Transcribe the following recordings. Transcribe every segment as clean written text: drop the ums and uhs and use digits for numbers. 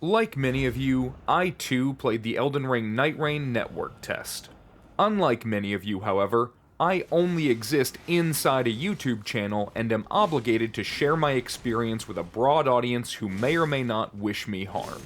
Like many of you, I too played the Elden Ring Nightreign network test. Unlike many of you, however, I only exist inside a YouTube channel and am obligated to share my experience with a broad audience who may or may not wish me harm.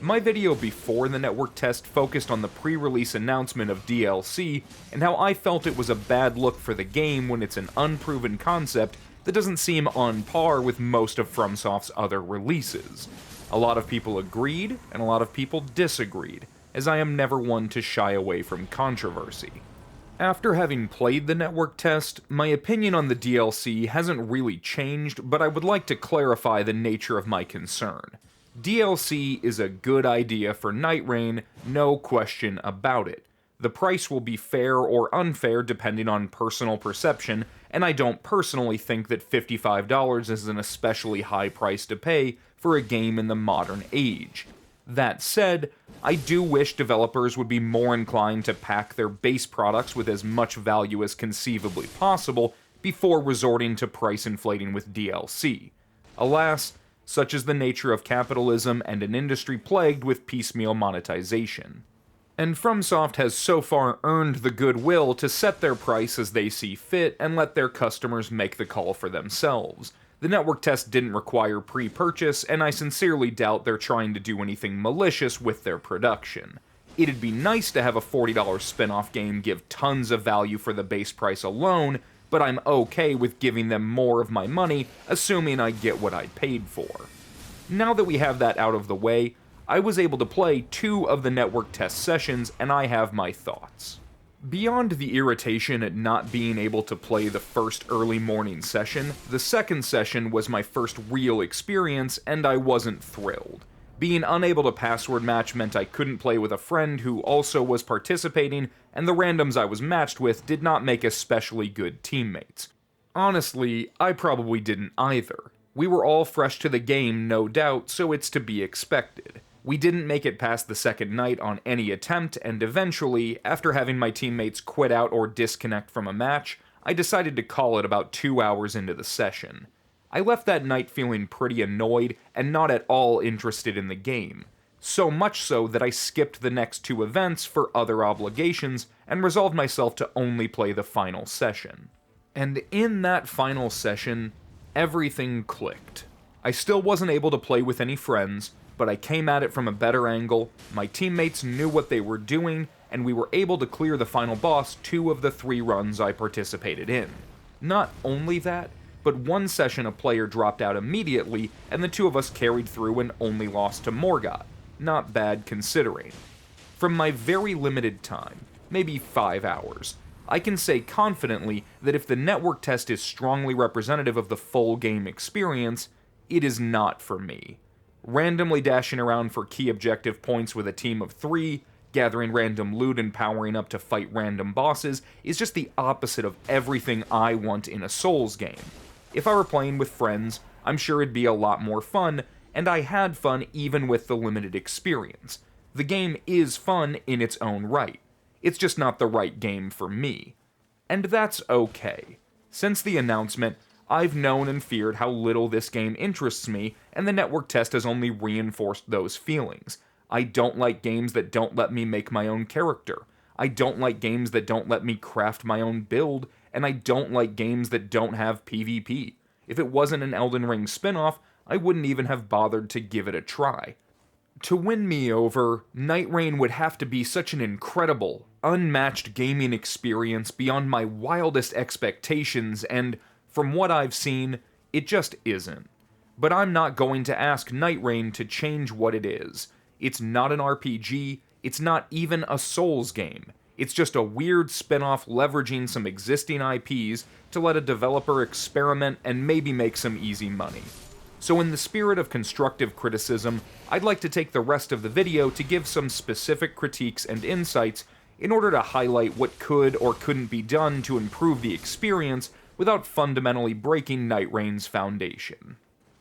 My video before the network test focused on the pre-release announcement of DLC and how I felt it was a bad look for the game when it's an unproven concept that doesn't seem on par with most of FromSoft's other releases. A lot of people agreed, and a lot of people disagreed, as I am never one to shy away from controversy. After having played the network test, my opinion on the DLC hasn't really changed, but I would like to clarify the nature of my concern. DLC is a good idea for Nightreign, no question about it. The price will be fair or unfair depending on personal perception, and I don't personally think that $55 is an especially high price to pay for a game in the modern age. That said, I do wish developers would be more inclined to pack their base products with as much value as conceivably possible before resorting to price inflating with DLC. Alas, such is the nature of capitalism and an industry plagued with piecemeal monetization. And FromSoft has so far earned the goodwill to set their price as they see fit and let their customers make the call for themselves. The network test didn't require pre-purchase, and I sincerely doubt they're trying to do anything malicious with their production. It'd be nice to have a $40 spin-off game give tons of value for the base price alone, but I'm okay with giving them more of my money, assuming I get what I paid for. Now that we have that out of the way, I was able to play 2 of the network test sessions, and I have my thoughts. Beyond the irritation at not being able to play the first early morning session, the second session was my first real experience, and I wasn't thrilled. Being unable to password match meant I couldn't play with a friend who also was participating, and the randoms I was matched with did not make especially good teammates. Honestly, I probably didn't either. We were all fresh to the game, no doubt, so it's to be expected. We didn't make it past the second night on any attempt, and eventually, after having my teammates quit out or disconnect from a match, I decided to call it about 2 hours into the session. I left that night feeling pretty annoyed and not at all interested in the game. So much so that I skipped the next 2 events for other obligations and resolved myself to only play the final session. And in that final session, everything clicked. I still wasn't able to play with any friends, but I came at it from a better angle, my teammates knew what they were doing, and we were able to clear the final boss 2 of the 3 runs I participated in. Not only that, but one session a player dropped out immediately, and the 2 of us carried through and only lost to Morgoth. Not bad considering. From my very limited time, maybe 5 hours, I can say confidently that if the network test is strongly representative of the full game experience, it is not for me. Randomly dashing around for key objective points with a team of 3, gathering random loot and powering up to fight random bosses is just the opposite of everything I want in a Souls game. If I were playing with friends, I'm sure it'd be a lot more fun, and I had fun even with the limited experience. The game is fun in its own right. It's just not the right game for me. And that's okay. Since the announcement, I've known and feared how little this game interests me, and the network test has only reinforced those feelings. I don't like games that don't let me make my own character. I don't like games that don't let me craft my own build, and I don't like games that don't have PvP. If it wasn't an Elden Ring spin-off, I wouldn't even have bothered to give it a try. To win me over, Nightreign would have to be such an incredible, unmatched gaming experience beyond my wildest expectations, and from what I've seen, it just isn't. But I'm not going to ask Nightreign to change what it is. It's not an RPG, it's not even a Souls game. It's just a weird spin-off leveraging some existing IPs to let a developer experiment and maybe make some easy money. So in the spirit of constructive criticism, I'd like to take the rest of the video to give some specific critiques and insights in order to highlight what could or couldn't be done to improve the experience without fundamentally breaking Nightreign's foundation.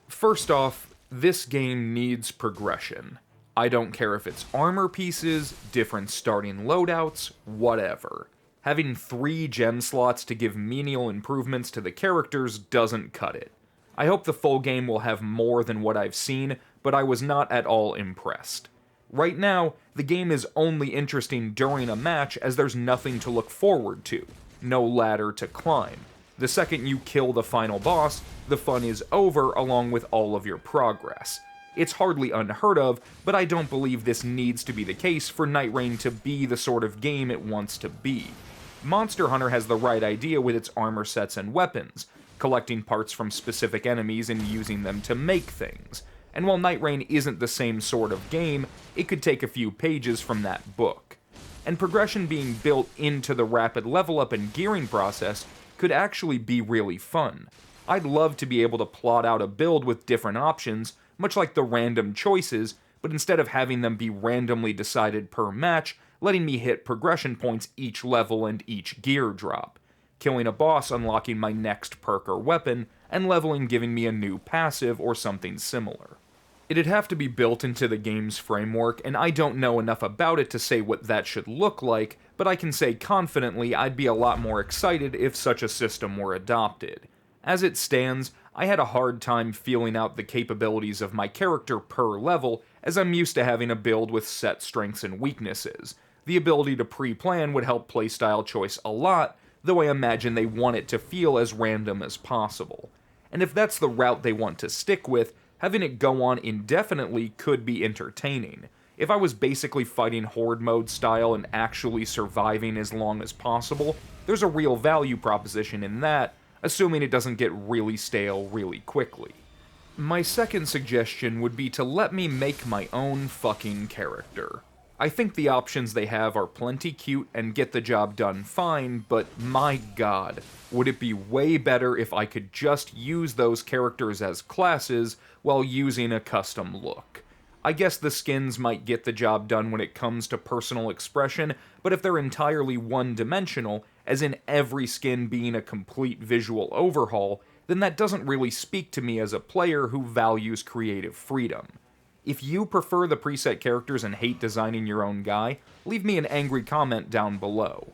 First off, this game needs progression. I don't care if it's armor pieces, different starting loadouts, whatever. Having 3 gem slots to give menial improvements to the characters doesn't cut it. I hope the full game will have more than what I've seen, but I was not at all impressed. Right now, the game is only interesting during a match as there's nothing to look forward to, no ladder to climb. The second you kill the final boss, the fun is over along with all of your progress. It's hardly unheard of, but I don't believe this needs to be the case for Nightreign to be the sort of game it wants to be. Monster Hunter has the right idea with its armor sets and weapons, collecting parts from specific enemies and using them to make things. And while Nightreign isn't the same sort of game, it could take a few pages from that book. And progression being built into the rapid level up and gearing process could actually be really fun. I'd love to be able to plot out a build with different options, much like the random choices, but instead of having them be randomly decided per match, letting me hit progression points each level and each gear drop. Killing a boss unlocking my next perk or weapon, and leveling giving me a new passive or something similar. It'd have to be built into the game's framework, and I don't know enough about it to say what that should look like, but I can say confidently I'd be a lot more excited if such a system were adopted. As it stands, I had a hard time feeling out the capabilities of my character per level, as I'm used to having a build with set strengths and weaknesses. The ability to pre-plan would help playstyle choice a lot, though I imagine they want it to feel as random as possible. And if that's the route they want to stick with, having it go on indefinitely could be entertaining. If I was basically fighting horde mode style and actually surviving as long as possible, there's a real value proposition in that, assuming it doesn't get really stale really quickly. My second suggestion would be to let me make my own fucking character. I think the options they have are plenty cute and get the job done fine, but my god, would it be way better if I could just use those characters as classes while using a custom look. I guess the skins might get the job done when it comes to personal expression, but if they're entirely one-dimensional, as in every skin being a complete visual overhaul, then that doesn't really speak to me as a player who values creative freedom. If you prefer the preset characters and hate designing your own guy, leave me an angry comment down below.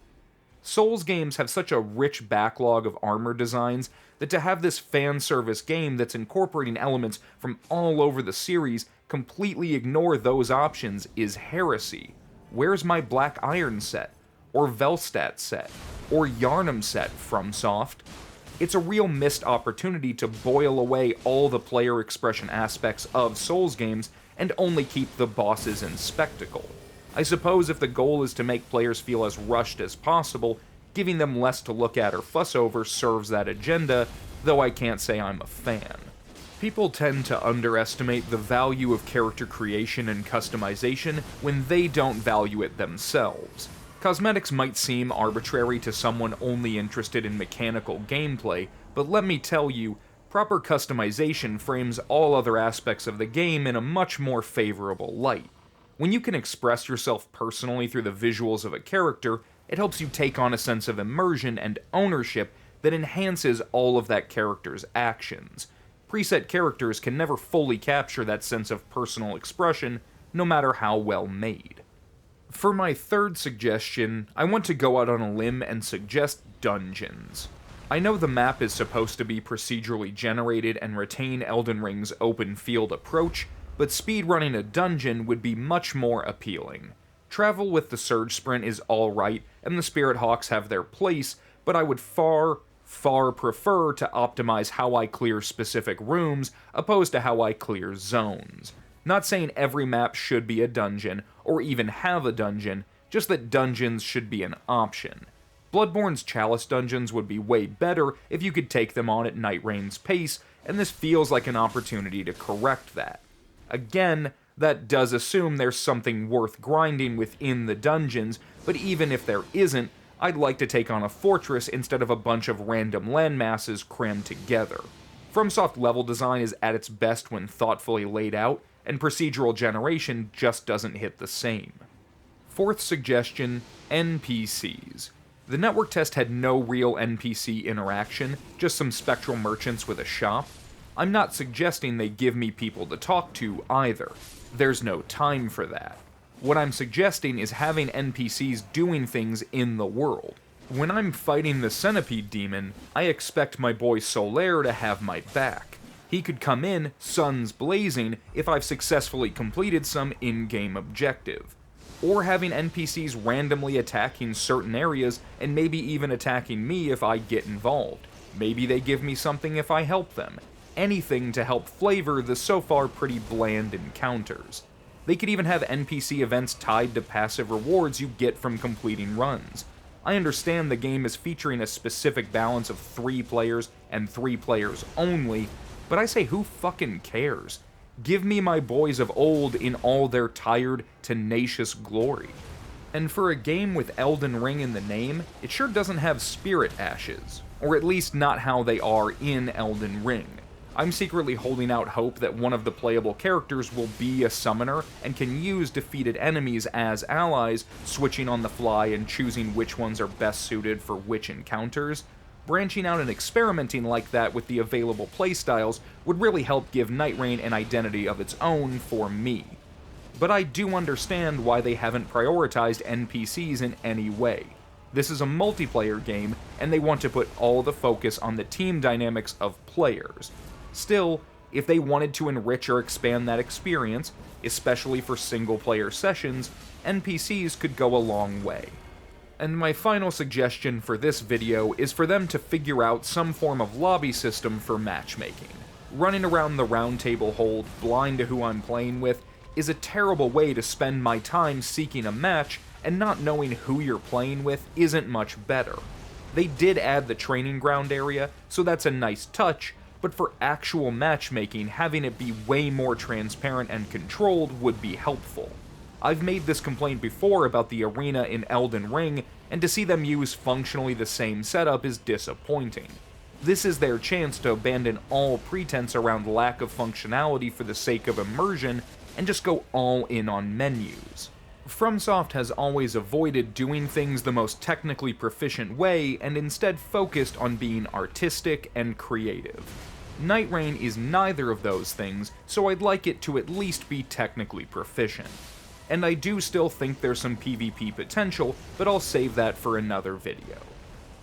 Souls games have such a rich backlog of armor designs that to have this fan service game that's incorporating elements from all over the series completely ignore those options is heresy. Where's my Black Iron set? Or Velstadt set? Or Yharnam set from Soft? It's a real missed opportunity to boil away all the player expression aspects of Souls games and only keep the bosses in spectacle. I suppose if the goal is to make players feel as rushed as possible, giving them less to look at or fuss over serves that agenda, though I can't say I'm a fan. People tend to underestimate the value of character creation and customization when they don't value it themselves. Cosmetics might seem arbitrary to someone only interested in mechanical gameplay, but let me tell you, proper customization frames all other aspects of the game in a much more favorable light. When you can express yourself personally through the visuals of a character, it helps you take on a sense of immersion and ownership that enhances all of that character's actions. Preset characters can never fully capture that sense of personal expression, no matter how well made. For my third suggestion, I want to go out on a limb and suggest dungeons. I know the map is supposed to be procedurally generated and retain Elden Ring's open field approach, but speedrunning a dungeon would be much more appealing. Travel with the Surge Sprint is alright, and the Spirit Hawks have their place, but I would far prefer to optimize how I clear specific rooms, opposed to how I clear zones. Not saying every map should be a dungeon, or even have a dungeon, just that dungeons should be an option. Bloodborne's Chalice dungeons would be way better if you could take them on at Nightreign's pace, and this feels like an opportunity to correct that. Again, that does assume there's something worth grinding within the dungeons, but even if there isn't, I'd like to take on a fortress instead of a bunch of random landmasses crammed together. FromSoft level design is at its best when thoughtfully laid out, and procedural generation just doesn't hit the same. Fourth suggestion, NPCs. The network test had no real NPC interaction, just some spectral merchants with a shop. I'm not suggesting they give me people to talk to either. There's no time for that. What I'm suggesting is having NPCs doing things in the world. When I'm fighting the Centipede Demon, I expect my boy Solaire to have my back. He could come in, suns blazing, if I've successfully completed some in-game objective. Or having NPCs randomly attacking certain areas, and maybe even attacking me if I get involved. Maybe they give me something if I help them. Anything to help flavor the so far pretty bland encounters. They could even have NPC events tied to passive rewards you get from completing runs. I understand the game is featuring a specific balance of 3 players and 3 players only, but I say who fucking cares? Give me my boys of old in all their tired, tenacious glory. And for a game with Elden Ring in the name, it sure doesn't have spirit ashes, or at least not how they are in Elden Ring. I'm secretly holding out hope that one of the playable characters will be a summoner and can use defeated enemies as allies, switching on the fly and choosing which ones are best suited for which encounters. Branching out and experimenting like that with the available playstyles would really help give Nightreign an identity of its own for me. But I do understand why they haven't prioritized NPCs in any way. This is a multiplayer game, and they want to put all the focus on the team dynamics of players. Still, if they wanted to enrich or expand that experience, especially for single-player sessions, NPCs could go a long way. And my final suggestion for this video is for them to figure out some form of lobby system for matchmaking. Running around the round table hold, blind to who I'm playing with, is a terrible way to spend my time seeking a match, and not knowing who you're playing with isn't much better. They did add the training ground area, so that's a nice touch, but for actual matchmaking, having it be way more transparent and controlled would be helpful. I've made this complaint before about the arena in Elden Ring, and to see them use functionally the same setup is disappointing. This is their chance to abandon all pretense around lack of functionality for the sake of immersion, and just go all in on menus. FromSoft has always avoided doing things the most technically proficient way, and instead focused on being artistic and creative. Nightreign is neither of those things, so I'd like it to at least be technically proficient. And I do still think there's some PvP potential, but I'll save that for another video.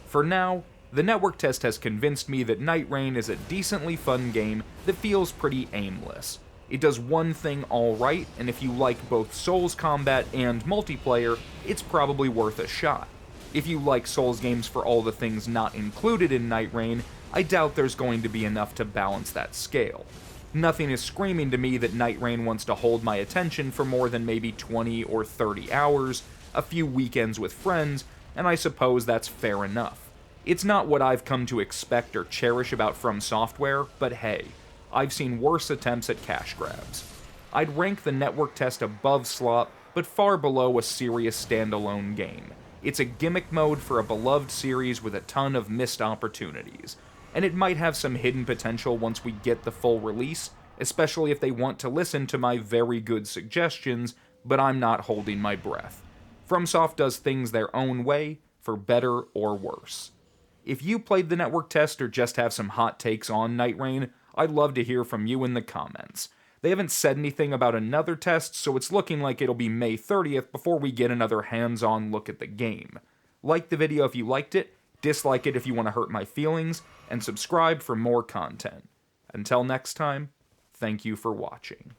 For now, the network test has convinced me that Nightreign is a decently fun game that feels pretty aimless. It does one thing alright, and if you like both Souls combat and multiplayer, it's probably worth a shot. If you like Souls games for all the things not included in Nightreign, I doubt there's going to be enough to balance that scale. Nothing is screaming to me that Nightreign wants to hold my attention for more than maybe 20 or 30 hours, a few weekends with friends, and I suppose that's fair enough. It's not what I've come to expect or cherish about From Software, but hey, I've seen worse attempts at cash grabs. I'd rank the network test above Slop, but far below a serious standalone game. It's a gimmick mode for a beloved series with a ton of missed opportunities. And it might have some hidden potential once we get the full release, especially if they want to listen to my very good suggestions, but I'm not holding my breath. FromSoft does things their own way, for better or worse. If you played the network test or just have some hot takes on Nightreign, I'd love to hear from you in the comments. They haven't said anything about another test, so it's looking like it'll be May 30th before we get another hands-on look at the game. Like the video if you liked it, dislike it if you want to hurt my feelings, and subscribe for more content. Until next time, thank you for watching.